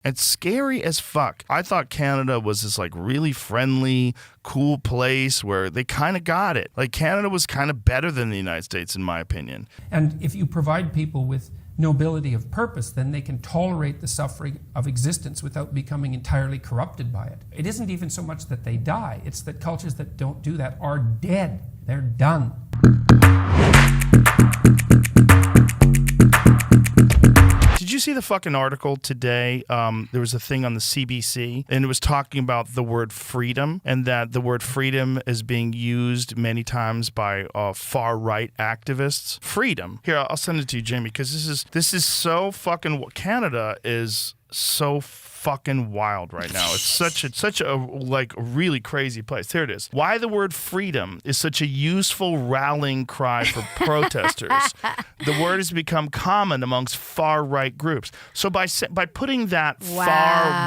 It's scary as fuck. I thought Canada was this like really friendly, cool place where they kind of got it. Like Canada was kind of better than the United States, in my opinion. And if you provide people with nobility of purpose, then they can tolerate the suffering of existence without becoming entirely corrupted by it. It isn't even so much that they die, it's that cultures that don't do that are dead. They're done. Did you see the fucking article today? There was a thing on the CBC, and it was talking about the word freedom, and that the word freedom is being used many times by far-right activists. Freedom. Here, I'll send it to you, Jamie, because this is so fucking... Canada is so fucking wild right now. It's such a like really crazy place. Here it is. Why the word freedom is such a useful rallying cry for protesters. The word has become common amongst far right groups. So by putting that far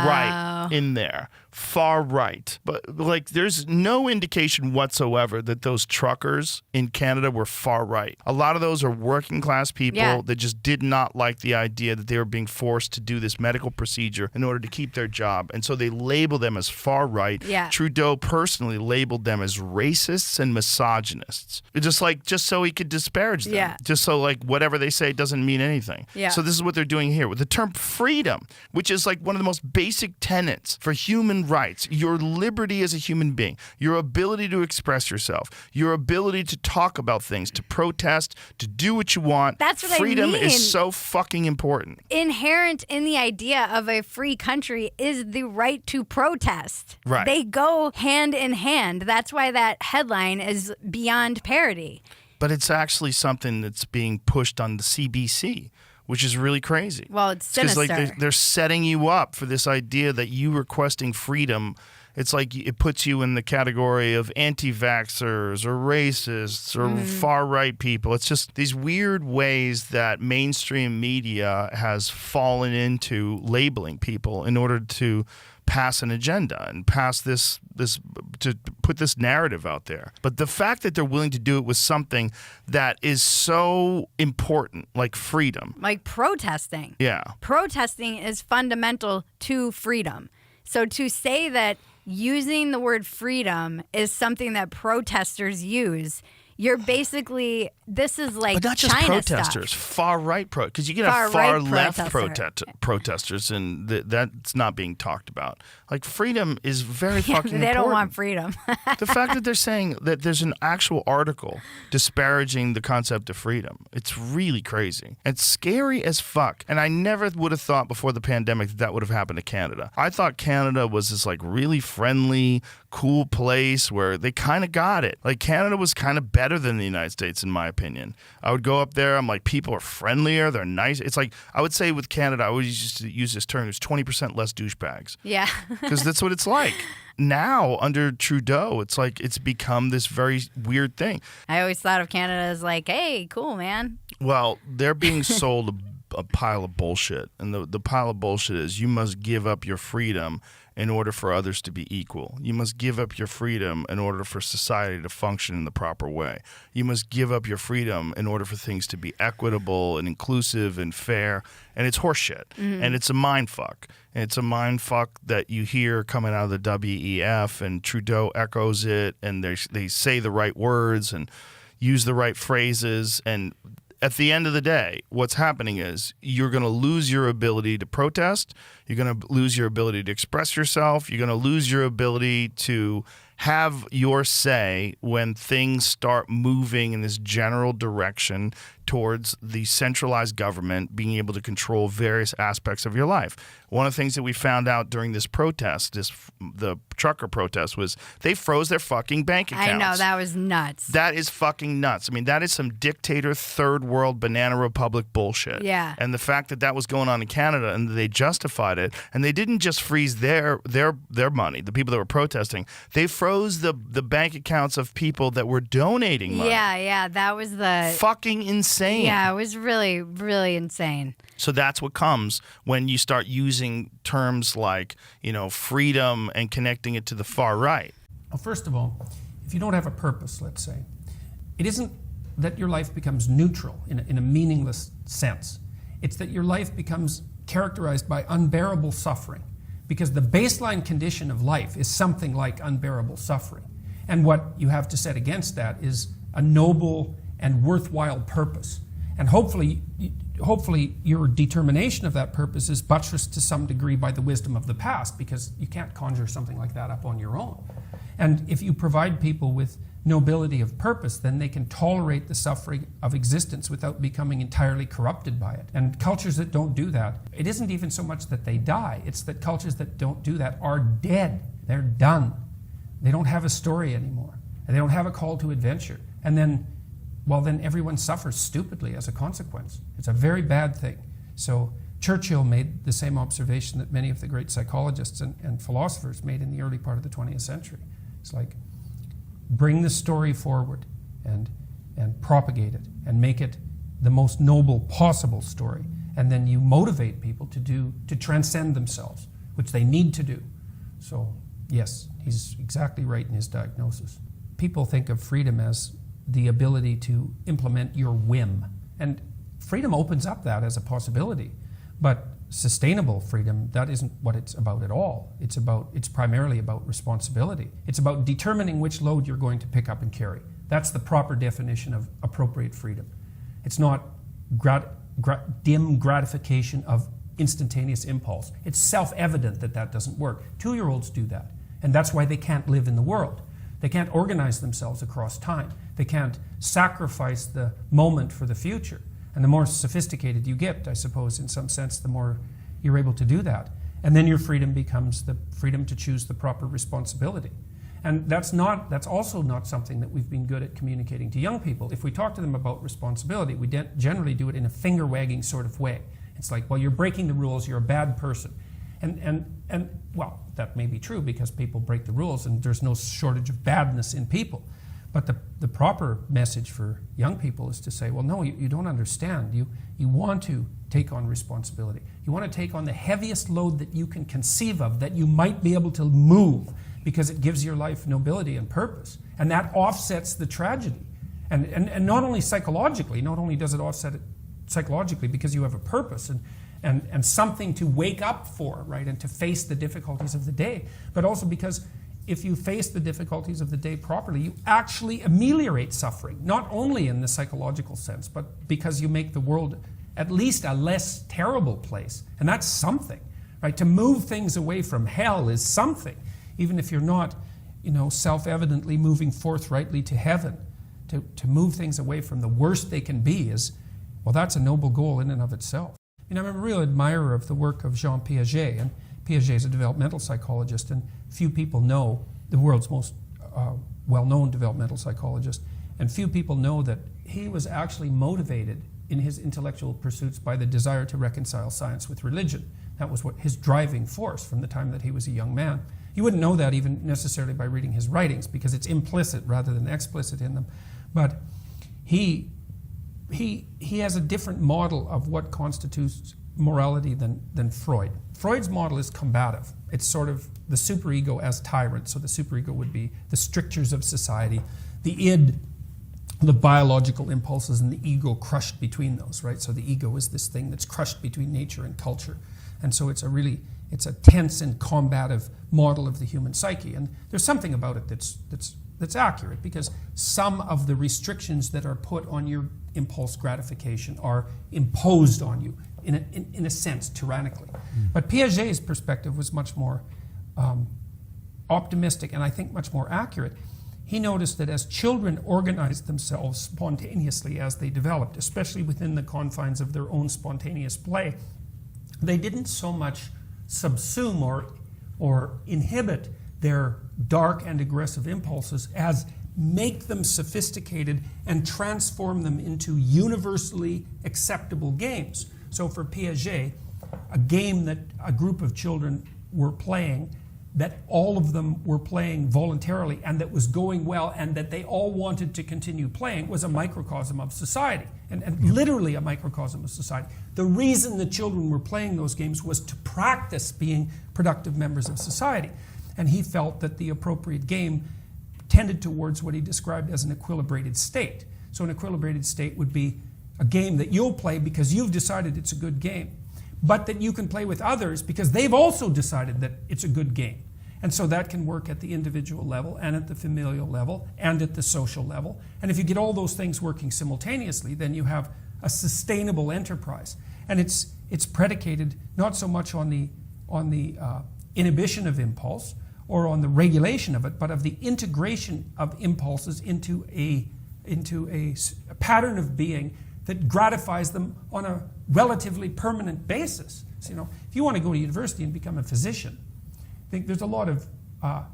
right in there, far right, but like there's no indication whatsoever that those truckers in Canada were far right. A lot of those are working class people that just did not like the idea that they were being forced to do this medical procedure in order to keep their job, and so they label them as far right. Trudeau personally labeled them as racists and misogynists, just so he could disparage them, just so like whatever they say doesn't mean anything. So this is what they're doing here with the term freedom, which is like one of the most basic tenets for human rights, your liberty as a human being, your ability to express yourself, your ability to talk about things, to protest, to do what you want. That's what freedom I mean. is so fucking important. Inherent in the idea of a free country is the right to protest. Right. They go hand in hand. That's why that headline is beyond parody. But it's actually something that's being pushed on the CBC, which is really crazy. Well, it's sinister. Because like they're setting you up for this idea that you requesting freedom, it's like it puts you in the category of anti-vaxxers or racists or far-right people. It's just these weird ways that mainstream media has fallen into labeling people in order to pass an agenda and pass this to put this narrative out there. But the fact that they're willing to do it with something that is so important, like freedom. Like protesting. Yeah. Protesting is fundamental to freedom. So to say that using the word freedom is something that protesters use, you're basically, this is like but not just China protesters, stuff. Far-right because you can have far-left protesters, and that's not being talked about. Like freedom is very fucking important. They don't want freedom. The fact that they're saying that there's an actual article disparaging the concept of freedom, it's really crazy. It's scary as fuck. And I never would have thought before the pandemic that would have happened to Canada. I thought Canada was this like really friendly, cool place where they kind of got it. Like Canada was kind of better than the United States, in my opinion. I would go up there, I'm like, people are friendlier, they're nice. It's like, I would say with Canada, I would just use this term, there's 20% less douchebags. Yeah. Because that's what it's like. Now, under Trudeau, it's like it's become this very weird thing. I always thought of Canada as like, hey, cool, man. Well, they're being sold a pile of bullshit. And the pile of bullshit is you must give up your freedom in order for others to be equal. You must give up your freedom in order for society to function in the proper way. You must give up your freedom in order for things to be equitable and inclusive and fair. And it's horseshit. And it's a mind fuck. And it's a mind fuck that you hear coming out of the WEF, and Trudeau echoes it, and they say the right words and use the right phrases. And at the end of the day, what's happening is you're going to lose your ability to protest. You're going to lose your ability to express yourself. You're going to lose your ability to have your say when things start moving in this general direction towards the centralized government being able to control various aspects of your life. One of the things that we found out during this protest, the trucker protest, was they froze their fucking bank accounts. I know, that was nuts. That is fucking nuts. I mean, that is some dictator, third world, banana republic bullshit. Yeah. And the fact that that was going on in Canada and they justified it, and they didn't just freeze their money, the people that were protesting, they froze the bank accounts of people that were donating money. Yeah, that was the... Fucking insane. Yeah, it was really, really insane. So that's what comes when you start using terms like, freedom and connecting it to the far right. Well, first of all, if you don't have a purpose, let's say, it isn't that your life becomes neutral in a meaningless sense. It's that your life becomes characterized by unbearable suffering, because the baseline condition of life is something like unbearable suffering. And what you have to set against that is a noble and worthwhile purpose. And hopefully your determination of that purpose is buttressed to some degree by the wisdom of the past, because you can't conjure something like that up on your own. And if you provide people with nobility of purpose, then they can tolerate the suffering of existence without becoming entirely corrupted by it. And cultures that don't do that, it isn't even so much that they die, it's that cultures that don't do that are dead. They're done. They don't have a story anymore. And they don't have a call to adventure. And then, well, then everyone suffers stupidly as a consequence. It's a very bad thing. So Churchill made the same observation that many of the great psychologists and philosophers made in the early part of the 20th century. It's like, bring the story forward and propagate it and make it the most noble possible story. And then you motivate people to transcend themselves, which they need to do. So yes, he's exactly right in his diagnosis. People think of freedom as the ability to implement your whim. And freedom opens up that as a possibility. But sustainable freedom, that isn't what it's about at all. It's primarily about responsibility. It's about determining which load you're going to pick up and carry. That's the proper definition of appropriate freedom. It's not dim gratification of instantaneous impulse. It's self-evident that that doesn't work. 2-year-olds do that. And that's why they can't live in the world. They can't organize themselves across time. They can't sacrifice the moment for the future. And the more sophisticated you get, I suppose, in some sense, the more you're able to do that. And then your freedom becomes the freedom to choose the proper responsibility. And that's also not something that we've been good at communicating to young people. If we talk to them about responsibility, we generally do it in a finger-wagging sort of way. It's like, well, you're breaking the rules, you're a bad person. And well, that may be true because people break the rules and there's no shortage of badness in people. But the proper message for young people is to say, well, no, you don't understand. You want to take on responsibility. You want to take on the heaviest load that you can conceive of, that you might be able to move, because it gives your life nobility and purpose. And that offsets the tragedy. And not only psychologically, not only does it offset it psychologically because you have a purpose and something to wake up for, right, and to face the difficulties of the day, but also because if you face the difficulties of the day properly, you actually ameliorate suffering, not only in the psychological sense, but because you make the world at least a less terrible place. And that's something, right? To move things away from hell is something, even if you're not, self-evidently moving forthrightly to heaven. To move things away from the worst they can be is, well, that's a noble goal in and of itself. I'm a real admirer of the work of Jean Piaget, and Piaget is a developmental psychologist, and few people know, the world's most well-known developmental psychologist, and few people know that he was actually motivated in his intellectual pursuits by the desire to reconcile science with religion. That was what his driving force from the time that he was a young man. You wouldn't know that even necessarily by reading his writings, because it's implicit rather than explicit in them. But he has a different model of what constitutes morality than Freud. Freud's model is combative. It's sort of the superego as tyrant. So the superego would be the strictures of society, the id, the biological impulses, and the ego crushed between those, right? So the ego is this thing that's crushed between nature and culture. And so it's a tense and combative model of the human psyche. And there's something about it that's accurate, because some of the restrictions that are put on your impulse gratification are imposed on you in a sense, tyrannically. But Piaget's perspective was much more optimistic and I think much more accurate. He noticed that as children organized themselves spontaneously as they developed, especially within the confines of their own spontaneous play, they didn't so much subsume or inhibit their dark and aggressive impulses as make them sophisticated and transform them into universally acceptable games. So for Piaget, a game that a group of children were playing, that all of them were playing voluntarily and that was going well and that they all wanted to continue playing, was a microcosm of society, and literally a microcosm of society. The reason the children were playing those games was to practice being productive members of society. And he felt that the appropriate game tended towards what he described as an equilibrated state. So an equilibrated state would be a game that you'll play because you've decided it's a good game. but that you can play with others because they've also decided that it's a good game. And so that can work at the individual level and at the familial level and at the social level. And if you get all those things working simultaneously, then you have a sustainable enterprise. And it's predicated not so much on the inhibition of impulse or on the regulation of it, but of the integration of impulses into a pattern of being that gratifies them on a relatively permanent basis. So, if you want to go to university and become a physician, I think there's a lot of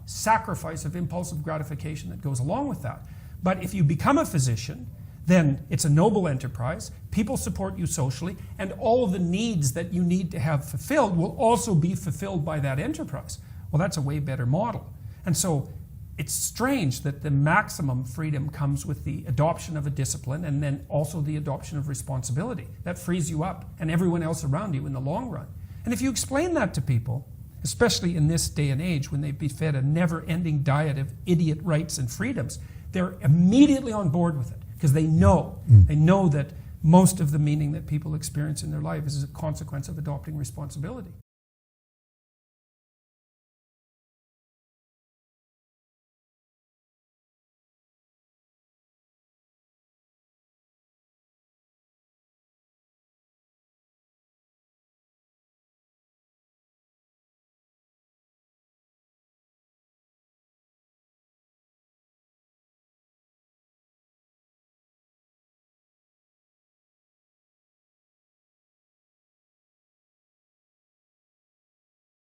sacrifice of impulsive gratification that goes along with that. But if you become a physician, then it's a noble enterprise, people support you socially, and all of the needs that you need to have fulfilled will also be fulfilled by that enterprise. Well, that's a way better model. And so it's strange that the maximum freedom comes with the adoption of a discipline and then also the adoption of responsibility. That frees you up and everyone else around you in the long run. And if you explain that to people, especially in this day and age when they've been fed a never-ending diet of idiot rights and freedoms, they're immediately on board with it because they know that most of the meaning that people experience in their life is a consequence of adopting responsibility.